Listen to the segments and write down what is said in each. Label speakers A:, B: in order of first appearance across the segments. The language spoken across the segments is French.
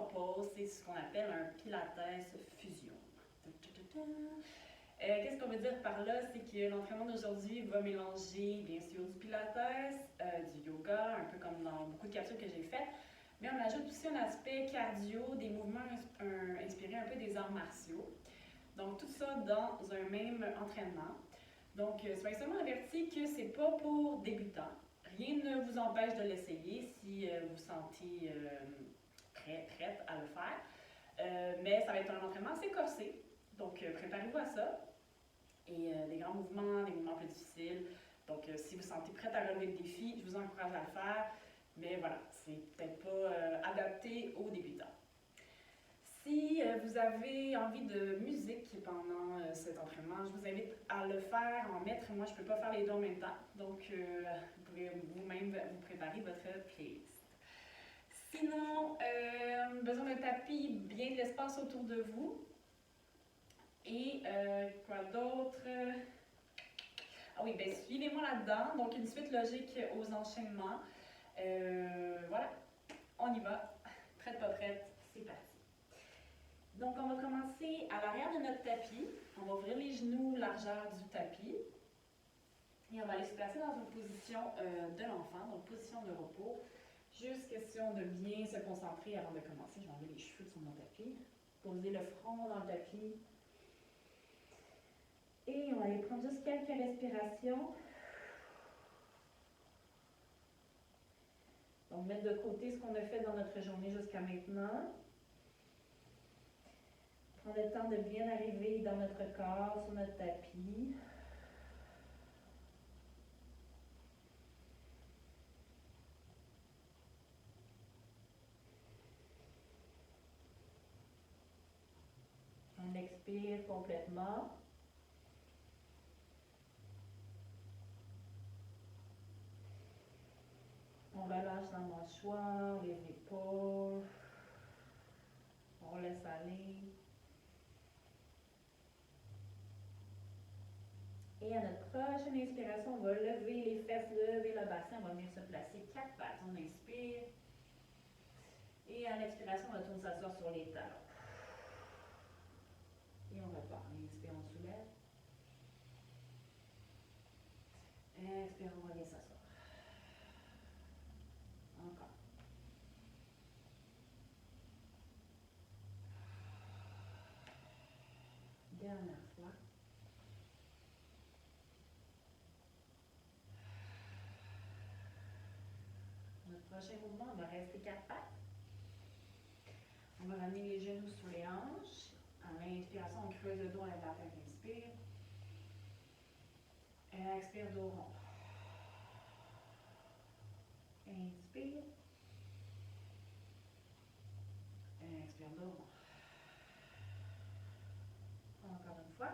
A: propose, c'est ce qu'on appelle un Pilates fusion. Qu'est-ce qu'on veut dire par là? C'est que l'entraînement d'aujourd'hui va mélanger bien sûr du Pilates, du yoga, un peu comme dans beaucoup de capsules que j'ai faites, mais on ajoute aussi un aspect cardio, des mouvements inspirés un peu des arts martiaux. Donc tout ça dans un même entraînement. Donc soyez seulement avertis que c'est pas pour débutants. Rien ne vous empêche de l'essayer si vous sentez prête à le faire. Mais ça va être un entraînement assez corsé. Donc préparez-vous à ça. Et des grands mouvements, des mouvements plus difficiles. Donc si vous sentez prête à relever le défi, je vous encourage à le faire. Mais voilà, c'est peut-être pas adapté aux débutants. Si vous avez envie de musique pendant cet entraînement, je vous invite à le faire, en mettre. Moi, je ne peux pas faire les deux en même temps. Donc, vous pouvez vous-même vous préparer votre playlist. Sinon, besoin d'un tapis, bien de l'espace autour de vous. Et quoi d'autre? Ah oui, bien suivez-moi là-dedans. Donc, une suite logique aux enchaînements. Voilà, on y va. Prête, pas prête, c'est parti. Donc, on va commencer à l'arrière de notre tapis. On va ouvrir les genoux, largeur du tapis. Et on va aller se placer dans une position de l'enfant, donc position de repos. Juste question de bien se concentrer avant de commencer. Je vais enlever les cheveux sur mon tapis. Poser le front dans le tapis. Et on va aller prendre juste quelques respirations. Donc, mettre de côté ce qu'on a fait dans notre journée jusqu'à maintenant. Prendre le temps de bien arriver dans notre corps, sur notre tapis. On expire complètement. On relâche la mâchoire, les épaules. On laisse aller. Et à notre prochaine inspiration, on va lever les fesses, lever le bassin. On va venir se placer 4 pattes. On inspire. Et à l'expiration, on retourne s'asseoir sur les talons. Et on repart. Inspire, on soulève. Expire, on revient s'asseoir. Encore. Dernière fois. Notre prochain mouvement, on va rester 4 pattes. On va ramener les genoux sous les hanches. À l'inspiration, on creuse le dos à la tête. Inspire. Expire, dos rond. Inspire. Expire, dos rond. Encore une fois.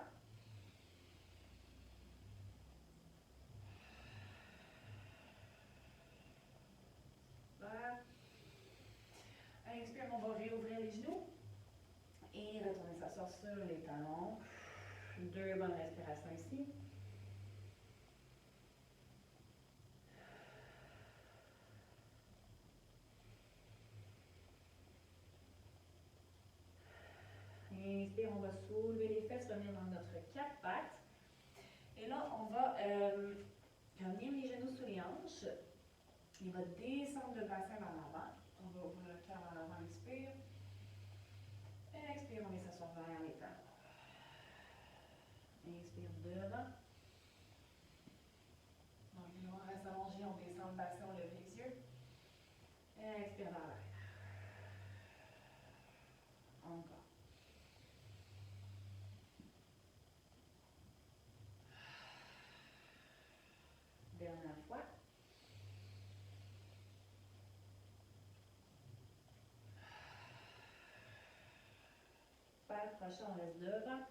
A: Super. Inspire, on va réouvrir les genoux. Et retourner s'asseoir sur les talons. 2 bonnes respirations ici. Inspire, on va soulever les fesses, revenir dans notre 4 pattes. Et là, on va revenir les genoux sous les hanches. Il va descendre le bassin vers l'avant. On va ouvrir le cœur vers l'avant, inspire. Expire, on vient s'asseoir derrière les talons. Inspire devant. Donc, on reste allongé, on descend le bassin, on lève les yeux. Expire vers l'arrière. Encore. Dernière fois. Super, prochain, on reste devant.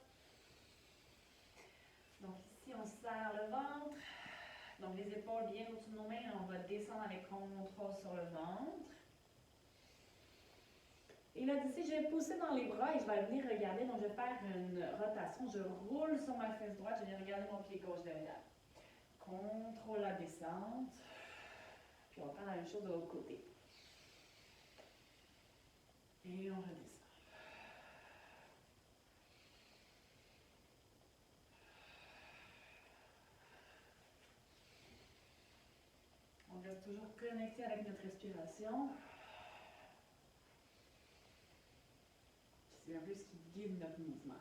A: Donc ici, on serre le ventre. Donc les épaules bien au-dessus de nos mains. On va descendre avec contrôle sur le ventre. Et là, d'ici, je vais pousser dans les bras et je vais venir regarder. Donc je vais faire une rotation. Je roule sur ma fesse droite. Je viens regarder mon pied gauche derrière. Contrôle la descente. Puis on va faire la même chose de l'autre côté. Et on redescend. On reste toujours connecté avec notre respiration. C'est un peu ce qui guide notre mouvement.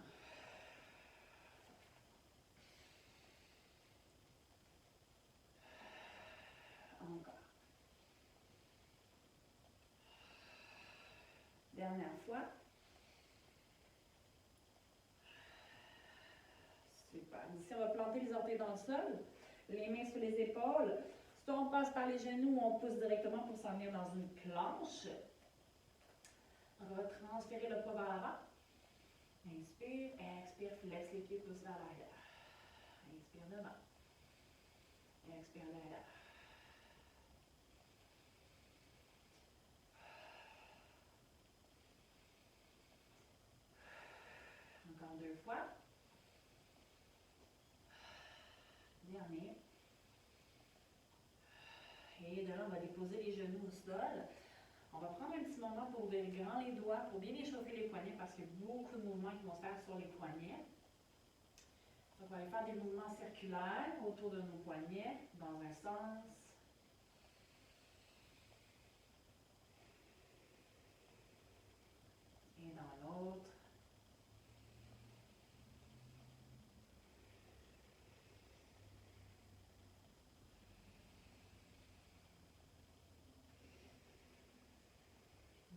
A: Encore. Dernière fois. Super. Ici, on va planter les orteils dans le sol, les mains sur les épaules. Soit on passe par les genoux, on pousse directement pour s'en venir dans une planche. On va transférer le poids vers l'avant. Inspire, expire, flex les pieds, pousse vers l'arrière. Inspire devant. Expire derrière. Encore 2 fois. Dernier. Et de là, on va déposer les genoux au sol. On va prendre un petit moment pour ouvrir grand les doigts, pour bien échauffer les poignets parce qu'il y a beaucoup de mouvements qui vont se faire sur les poignets. Donc, on va aller faire des mouvements circulaires autour de nos poignets, dans un sens. Et dans l'autre.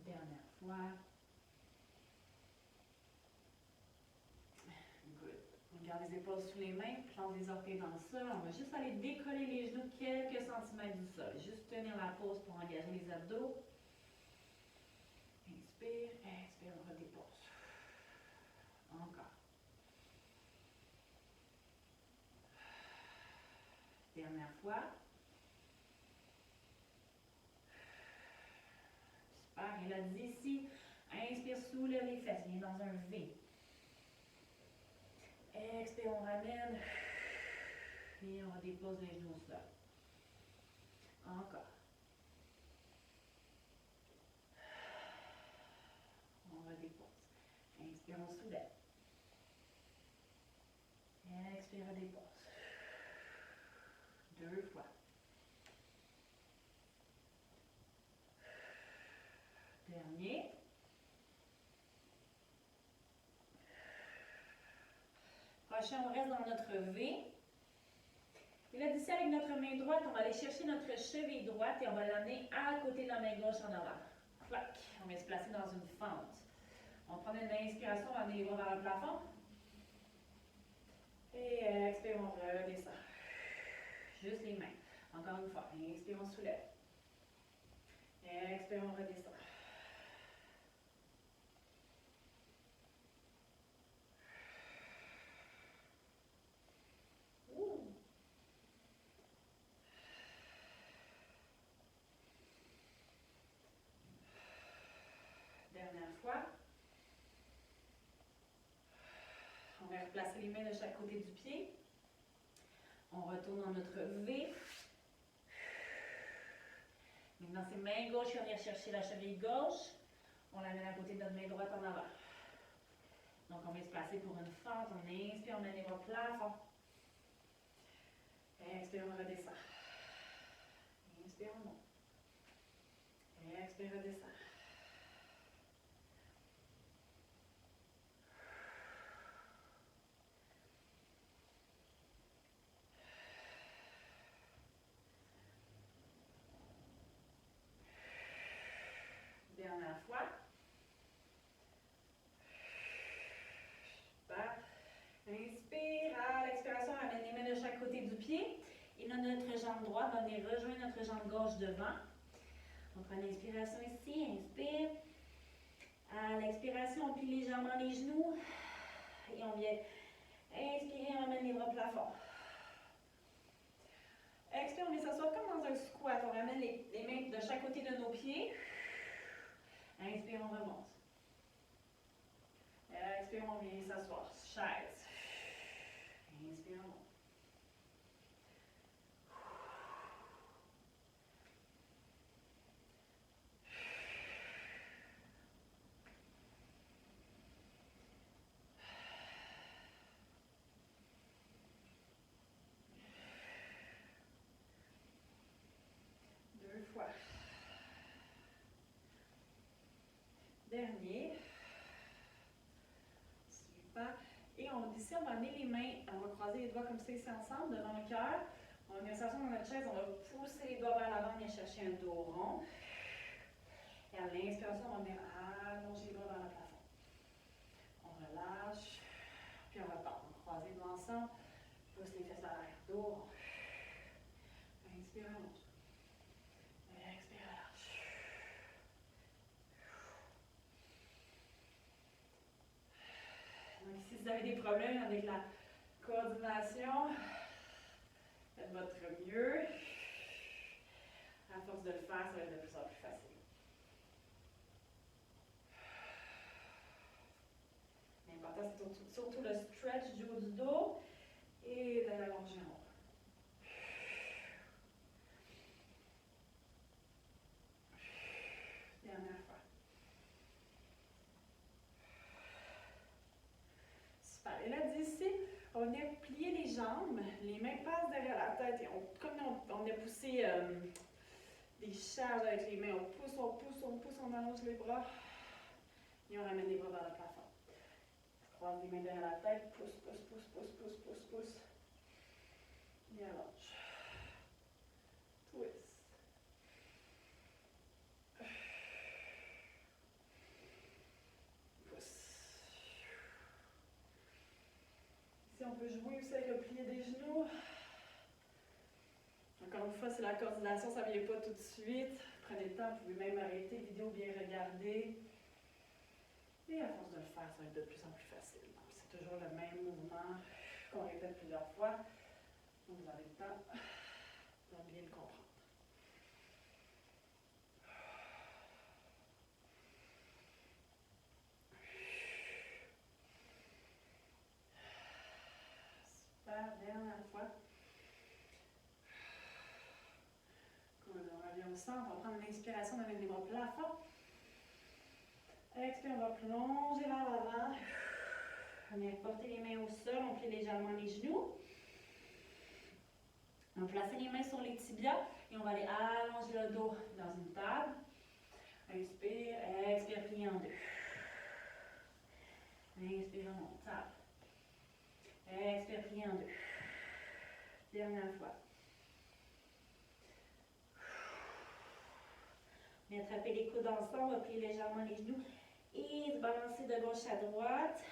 A: Dernière fois. Good. On garde les épaules sous les mains, plante les orteils dans le sol. On va juste aller décoller les genoux quelques centimètres du sol. Juste tenir la pause pour engager les abdos. Inspire, expire, on redépose. Encore. Dernière fois. Super. Et là, d'ici, inspire, soulève les fesses. Viens dans un V. Expire, on ramène. Et on redépose les genoux au sol. Encore. On redépose. Inspire, on soulève. Expire, on dépose. 2 fois. Dernier. Prochain, on reste dans notre V. Et là, d'ici, avec notre main droite, on va aller chercher notre cheville droite et on va l'amener à côté de la main gauche en avant. Clac. On va se placer dans une fente. On prend une inspiration, on va amener les bras vers le plafond. Et expire, on redescend. Juste les mains. Encore une fois. Inspire, on soulève. Expire, on redescend. Dernière fois. On va replacer les mains de chaque côté du pied. On retourne dans notre V. Maintenant, c'est main gauche qui va venir chercher la cheville gauche. On l'amène à côté de notre main droite en avant. Donc, on va se placer pour une fente. On inspire, on mène les bras plafond. Expire, on redescend. Inspire, on monte. Expire, redescend. Dernière fois. Super. Inspire. À l'expiration, on amène les mains de chaque côté du pied. Et là, notre jambe droite va venir rejoindre notre jambe gauche devant. On prend une inspiration ici. Inspire. À l'expiration, on plie légèrement les genoux. Et on vient inspirer, on amène les bras plafond. Expire, on vient s'asseoir comme dans un squat. On ramène les mains de chaque côté de nos pieds. Inspire, on remonte. Expire, on vient s'asseoir. Chaise. Inspire, on monte. fois. Dernier. Super. Et ici, on va amener les mains, on va croiser les doigts comme ça ici ensemble, devant le cœur. On va s'asseoir dans notre chaise, on va pousser les doigts vers l'avant, venir chercher un dos rond. Et à l'inspiration, on va venir allonger les doigts vers le plafond. On relâche, puis on repart. On va croiser les doigts ensemble, pousse les fesses vers l'arrière, dos rond. Inspire, allonge. Expire, relâche. Donc si vous avez des problèmes avec la coordination, faites votre mieux. À force de le faire, ça va être de plus en plus facile. L'important, c'est surtout le stretch du haut du dos et de l'allonger en haut. Dernière fois. Super. Et là, d'ici, on va venir plier les jambes. Les mains passent derrière la tête. Et comme on a poussé des charges avec les mains, on pousse, on allonge les bras. Et on ramène les bras vers le plafond. On croise les mains derrière la tête. Pousse. Et allonge. Twist. On peut jouer aussi avec le plié des genoux. Encore une fois, c'est la coordination, ça ne vient pas tout de suite. Prenez le temps, vous pouvez même arrêter la vidéo, bien regarder. Et à force de le faire, ça va être de plus en plus facile. C'est toujours le même mouvement qu'on répète plusieurs fois. Donc vous avez le temps de bien le comprendre. Dernière fois. On revient au centre, on va prendre l'inspiration, on amène les bras au plafond. Expire, on va plonger vers l'avant. On vient porter les mains au sol, on plie légèrement les genoux. On va placer les mains sur les tibias et on va aller allonger le dos dans une table. Inspire, expire, plie en deux. Inspire, on monte, table. Expire, plie en deux. Dernière fois. On va attraper les coudes ensemble, on va plier légèrement les genoux et se balancer de gauche à droite.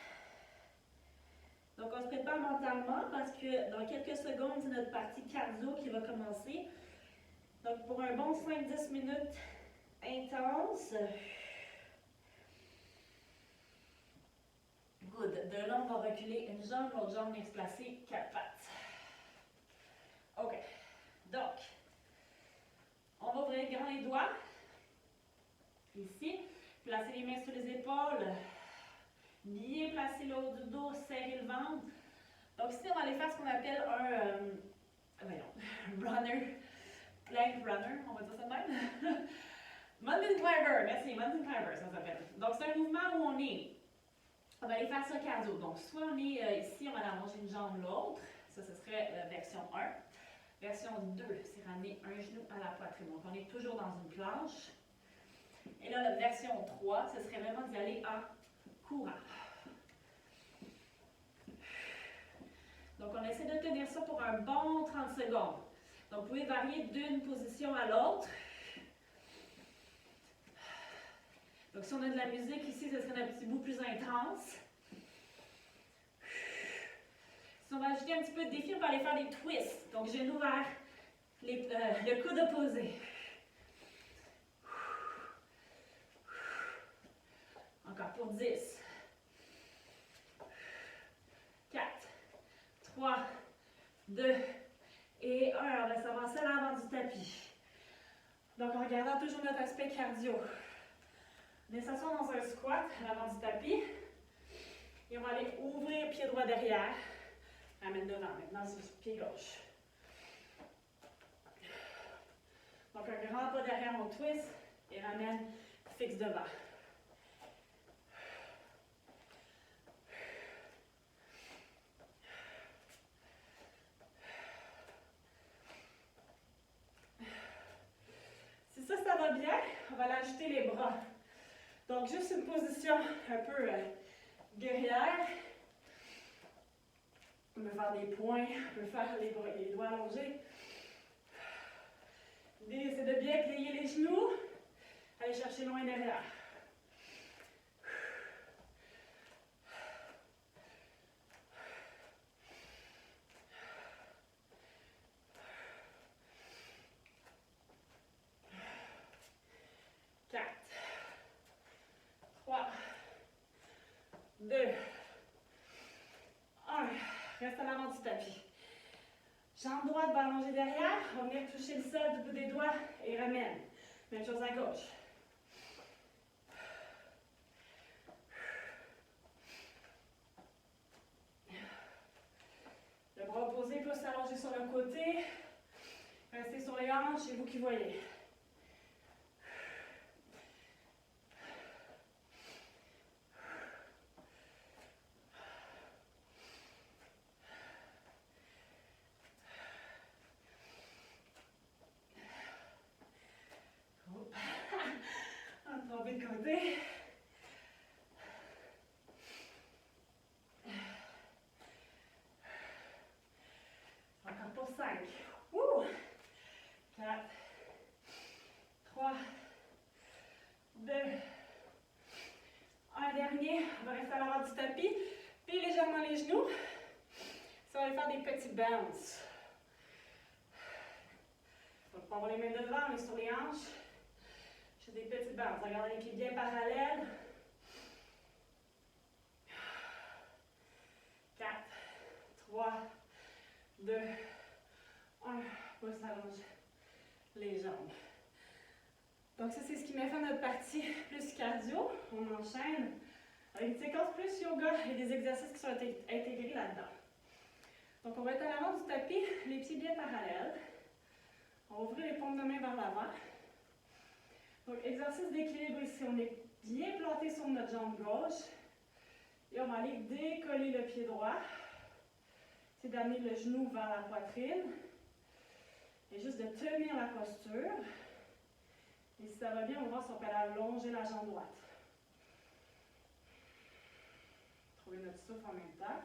A: Donc on se prépare mentalement parce que dans quelques secondes, c'est notre partie cardio qui va commencer. Donc pour un bon 5-10 minutes intense. Good. De là, on va reculer une jambe, l'autre jambe vient se placer 4 pattes. OK. Donc, on va ouvrir grand les doigts. Ici. Placer les mains sur les épaules. Bien placer le haut du dos, serrer le ventre. Donc ici, on va aller faire ce qu'on appelle un runner, plank runner, on va dire ça de même. Mountain climber, merci, mountain climber, ça s'appelle. Donc c'est un mouvement où on va aller faire ça cardio. Donc soit on est ici, on va aller allonger une jambe l'autre, ça ce serait la version 1. Version 2, c'est ramener un genou à la poitrine. Donc on est toujours dans une planche. Et là, la version 3, ce serait vraiment d'y aller en courant. Donc, on essaie de tenir ça pour un bon 30 secondes. Donc, vous pouvez varier d'une position à l'autre. Donc, si on a de la musique ici, ce serait un petit bout plus intense. Si on va ajouter un petit peu de défi, on peut aller faire des twists. Donc, genoux vers le coude opposé. Encore pour 10. 4, 3, 2 et 1. On va s'avancer à l'avant du tapis. Donc, en regardant toujours notre aspect cardio. On s'assoit dans un squat à l'avant du tapis. Et on va aller ouvrir pied droit derrière. Ramène devant. Maintenant, c'est le pied gauche. Donc, un grand pas derrière, on twist et ramène fixe devant. Si va bien, on va aller ajouter les bras. Donc, juste une position un peu guerrière. On peut faire des points, on peut faire les doigts allongés. L'idée, c'est de bien plier les genoux. Aller chercher loin derrière. Reste à l'avant du tapis. Jambe droite va allonger derrière. On va venir toucher le sol du bout des doigts et ramène. Même chose à gauche. Le bras opposé peut s'allonger sur le côté. Restez sur les hanches, c'est vous qui voyez. On va tomber de côté. Encore pour 5. 4, 3, 2, un dernier. On va rester à l'avant du tapis. Puis légèrement les genoux. Ça va aller faire des petits bounce. Donc, on va les mains devant, on est sur les hanches. J'ai des petits bounce. Regardez les pieds bien parallèles. 4, 3, 2, 1. Pouce allonge les jambes. Donc ça, c'est ce qui met fin à notre partie plus cardio. On enchaîne avec une séquence plus yoga et des exercices qui sont intégrés là-dedans. Donc on va être à l'avant du tapis, les pieds bien parallèles. On va ouvrir les paumes de main vers l'avant. Donc exercice d'équilibre ici, on est bien planté sur notre jambe gauche. Et on va aller décoller le pied droit. C'est d'amener le genou vers la poitrine. Et juste de tenir la posture. Et si ça va bien, on va voir si on peut allonger la jambe droite. Trouver notre souffle en même temps.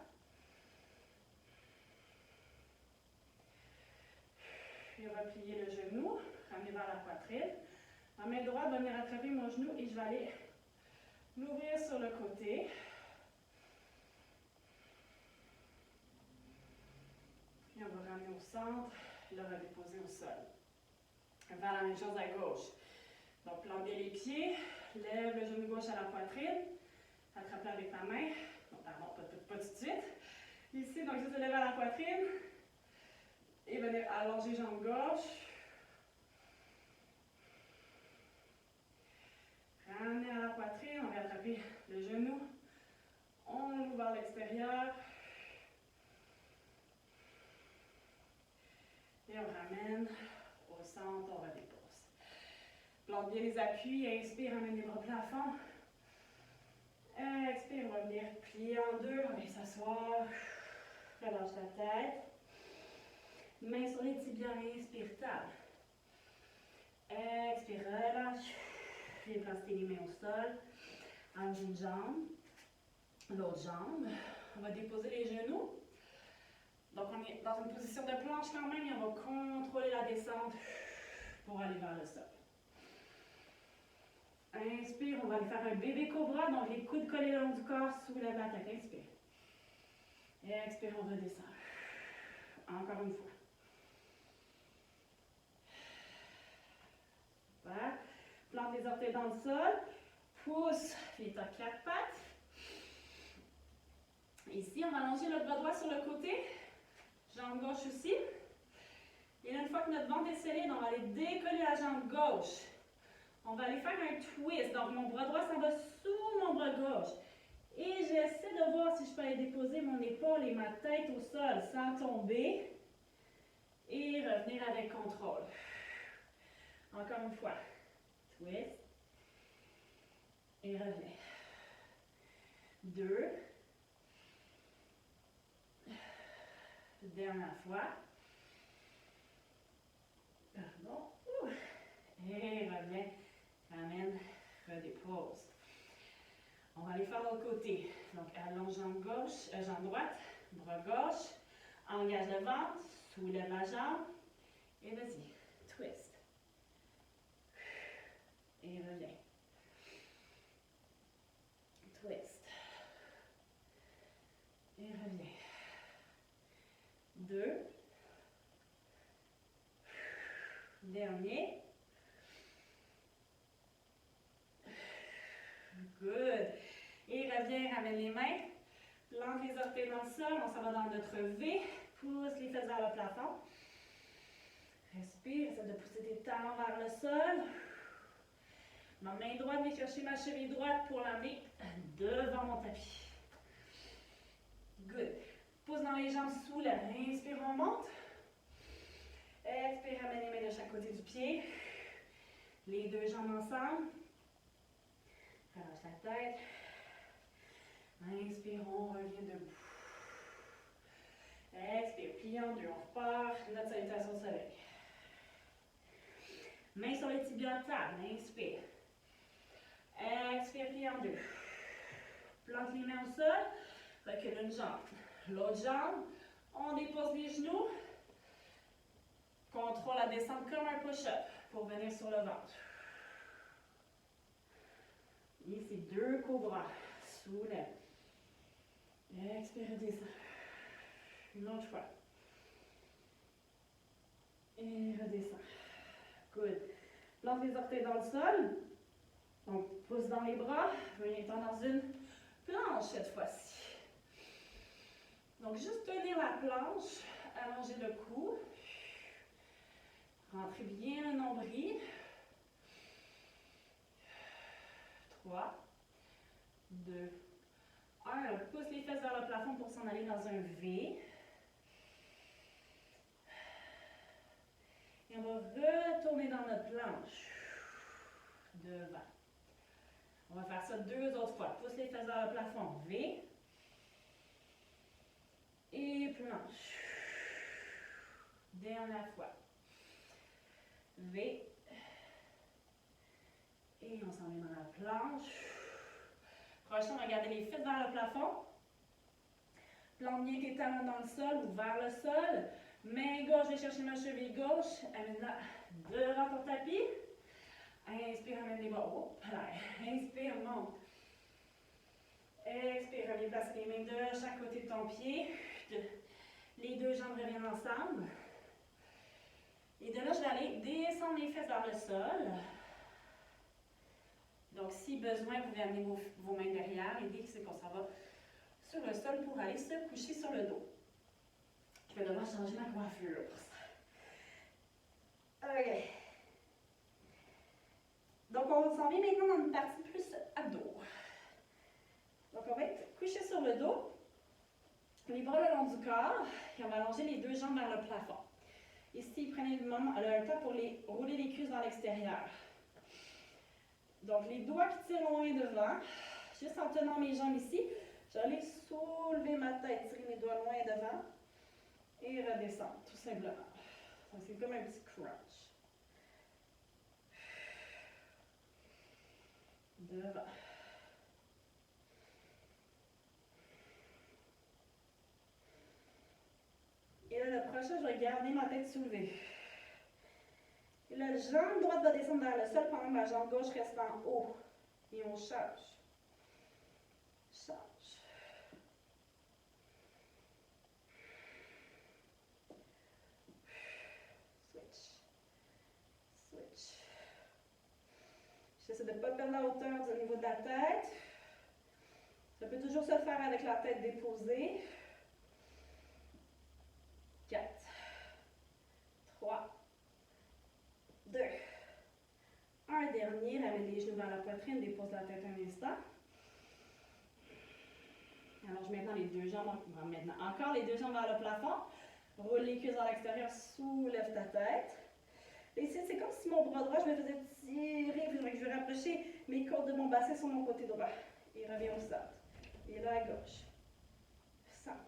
A: Puis on va plier le genou, ramener vers la poitrine. Ma main droite va venir attraper mon genou et je vais aller l'ouvrir sur le côté. Puis on va ramener au centre, puis là on va déposer au sol. On va faire la même chose à gauche. Donc, plante bien les pieds, lève le genou gauche à la poitrine, attrape-le avec ta main. Non, pardon, pas tout de suite. Ici, donc juste lever à la poitrine et venir allonger jambe gauche. Ramener à la poitrine, on va attraper le genou. On l'ouvre vers l'extérieur. Et on ramène au centre, on redépose. Plante bien les appuis, inspire, ramène les bras au plafond. Expire, on va venir plier en deux, on va s'asseoir. Relâche la tête. Main sur les tibias, inspire, table. Expire, relâche. Viens placer les mains au sol. Allonge une jambe. L'autre jambe. On va déposer les genoux. Donc on est dans une position de planche quand même et on va contrôler la descente pour aller vers le sol. Inspire, on va aller faire un bébé cobra, donc les coudes collés le long du corps, soulève la tête, inspire. Et expire, on redescend. Encore une fois. Super. Plante les orteils dans le sol. Pousse les quatre pattes. Ici, on va allonger notre bras droit sur le côté. Jambe gauche aussi. Et là, une fois que notre ventre est solide, on va aller décoller la jambe gauche. On va aller faire un twist. Donc, mon bras droit s'en va sous mon bras gauche. Et j'essaie de voir si je peux aller déposer mon épaule et ma tête au sol sans tomber. Et revenir avec contrôle. Encore une fois. Twist. Et revenez. 2. Dernière fois. Pardon. Et revenez. pause. On va aller faire l'autre côté. Donc, allonge jambe gauche, jambe droite, bras gauche, engage le ventre, soulève la jambe, et vas-y, twist. Et reviens. Twist. Et reviens. 2. Dernier. Good. Et reviens, ramène les mains. Plante les orteils dans le sol. On s'en va dans notre V. Pousse les fesses vers le plafond. Respire. Essaie de pousser tes talons vers le sol. Ma main droite, je vais chercher ma cheville droite pour l'amener devant mon tapis. Good. Pousse dans les jambes, soulève. Inspire, on monte. Expire, ramène les mains de chaque côté du pied. Les deux jambes ensemble. Relâche la tête. Inspire, on revient debout. Expire, plie en deux, on repart. Notre salutation au soleil. Main sur les tibias, table. Inspire. Expire, plie en deux. Plante les mains au sol. Recule une jambe. L'autre jambe. On dépose les genoux. Contrôle la descente comme un push-up pour venir sur le ventre. Ici, deux cobras. Soulève. Expire, descend. Une autre fois. Et redescend. Good. Plante les orteils dans le sol. Donc, pousse dans les bras. Reviens-t'en dans une planche cette fois-ci. Donc, juste tenir la planche. Allonger le cou. Rentrez bien le nombril. 3, 2, 1. On pousse les fesses vers le plafond pour s'en aller dans un V. Et on va retourner dans notre planche. Devant. On va faire ça 2 autres fois. Pousse les fesses vers le plafond. V. Et planche. Dernière fois. V. Et on s'en met dans la planche. Prochain, regardez les fesses vers le plafond. Plante bien tes talons dans le sol ou vers le sol. Main gauche, je vais chercher ma cheville gauche. Amène-la devant ton tapis. Inspire, amène les bras. Oh, là. Inspire, monte. Expire, reviens placer les mains de chaque côté de ton pied. Les deux jambes reviennent ensemble. Et de là, je vais aller descendre les fesses vers le sol. Donc, si besoin, vous pouvez amener vos mains derrière. L'idée, c'est qu'on s'en va sur le sol pour aller se coucher sur le dos. Je vais devoir changer ma coiffure pour ça. OK. Donc, on s'en vient maintenant dans une partie plus abdos. Donc, on va être couché sur le dos. Les bras le long du corps. Et on va allonger les deux jambes vers le plafond. Ici, prenez le temps pour rouler les cuisses vers l'extérieur. Donc, les doigts qui tirent loin devant. Juste en tenant mes jambes ici, j'allais soulever ma tête, tirer mes doigts loin devant et redescendre, tout simplement. Donc, c'est comme un petit crunch. Devant. Et là, le prochain, je vais garder ma tête soulevée. Et la jambe droite va descendre vers le sol pendant que ma jambe gauche reste en haut. Et on change. Change. Switch. Switch. J'essaie de ne pas perdre la hauteur du niveau de la tête. Ça peut toujours se faire avec la tête déposée. 4, 3, 2, un dernier, ramène les genoux vers la poitrine, dépose la tête un instant. Allonge maintenant les deux jambes, maintenant encore les deux jambes vers le plafond. Roule les cuisses vers l'extérieur, soulève ta tête. Et ici, c'est comme si mon bras droit, je me faisais tirer, puis je vais rapprocher mes côtes de mon bassin sur mon côté droit. Et reviens au centre. Et là à gauche. Centre.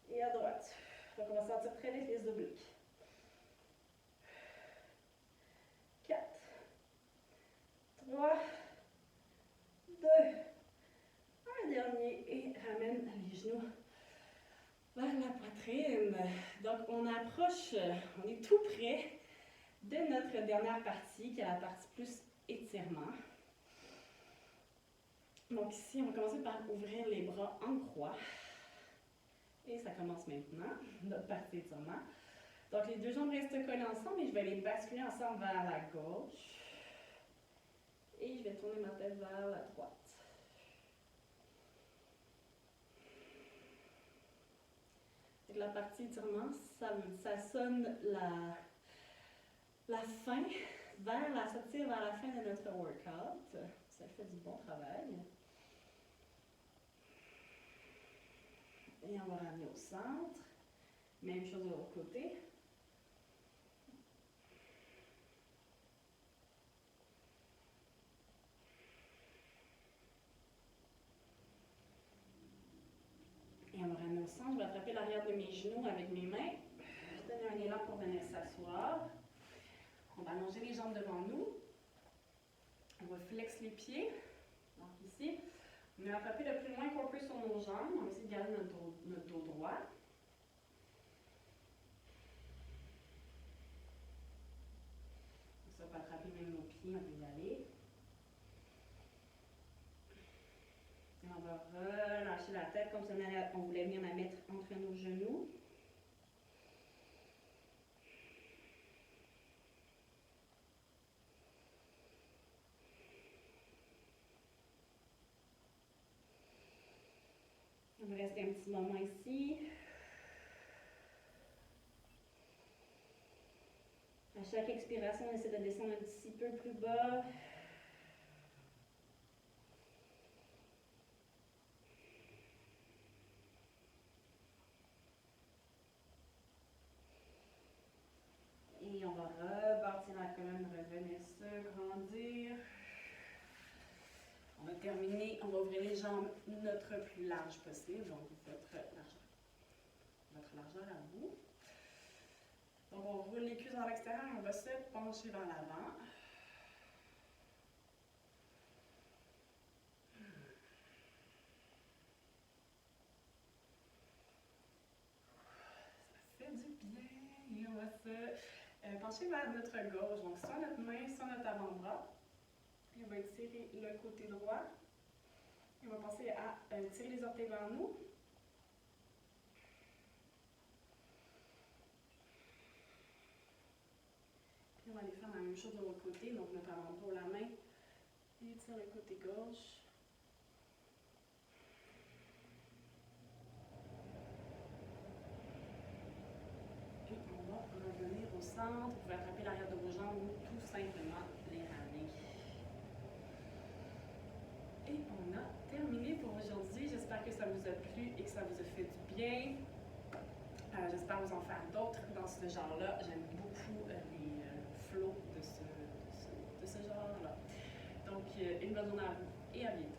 A: Et à droite. Donc on va sentir très vite les obliques. 4, 3, on approche, on est tout près de notre dernière partie, qui est la partie plus étirement. Donc ici, on va commencer par ouvrir les bras en croix. Et ça commence maintenant, notre partie étirement. Donc les deux jambes restent collées ensemble et je vais les basculer ensemble vers la gauche. Et je vais tourner ma tête vers la droite. Donc la partie étirement, ça sonne la fin, ça tire vers la fin de notre workout. Ça fait du bon travail. Et on va ramener au centre. Même chose de l'autre côté. Et on va ramener au centre. Je vais attraper l'arrière de mes genoux avec mes mains. Je vais donner un élan pour venir s'asseoir. On va allonger les jambes devant nous. On va flex les pieds. Donc ici, on va attraper le plus loin qu'on peut sur nos jambes. On va essayer de garder notre dos droit. Ça peut attraper même nos pieds, on peut y aller. Et on va relâcher la tête comme si on voulait venir la mettre entre nos genoux. On va rester un petit moment ici. À chaque expiration, on essaie de descendre un petit peu plus bas. Et on va rebâtir la colonne, revenir se grandir. On va terminer, on va ouvrir les jambes notre plus large possible, donc votre largeur à vous. Donc on roule les cuisses vers l'extérieur et on va se pencher vers l'avant. Ça fait du bien. Et on va se pencher vers notre gauche, donc soit notre main, soit notre avant-bras. Et on va étirer le côté droit. Et on va penser à tirer les orteils vers nous. Puis on va aller faire la même chose de l'autre côté, donc notre avant-bras, la main, et étire le côté gauche. Puis on va revenir au centre. Vous pouvez attraper l'arrière de vos jambes ou tout simplement les ramener. Et on a terminé pour aujourd'hui. J'espère que ça vous a plu et que ça vous a fait du bien. J'espère vous en faire d'autres dans ce genre-là. J'aime beaucoup les flows de ce genre-là. Donc, une bonne journée à vous et à bientôt.